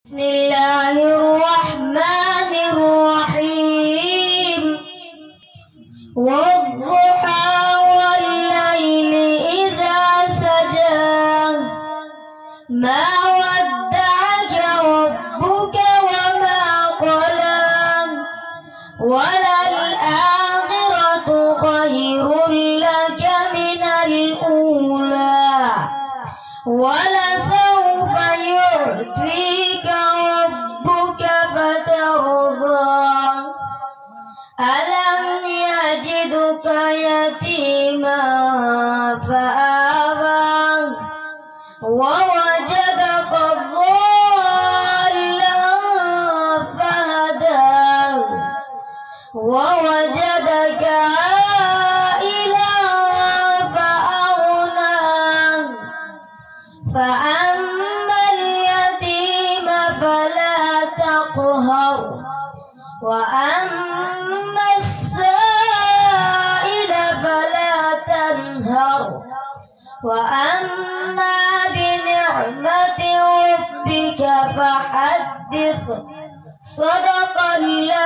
Bismillahirrahmanirrahim. Wadduha wal-laili idza saja. Ma wadda'aka rabbuka wa ma qala. Walal akhiratu khairun laka minal ula. Walasawfa yu'tika rabbuka fatarza. Alam yajiduka yatiman fa'awa. Wa wajadaka dhallan fahada. Wa wajadaka a'ilan fa'aghna. فأما اليتيم فلا تقهر وأما السائل فلا تنهر وأما بنعمة ربك فحدث صدق الله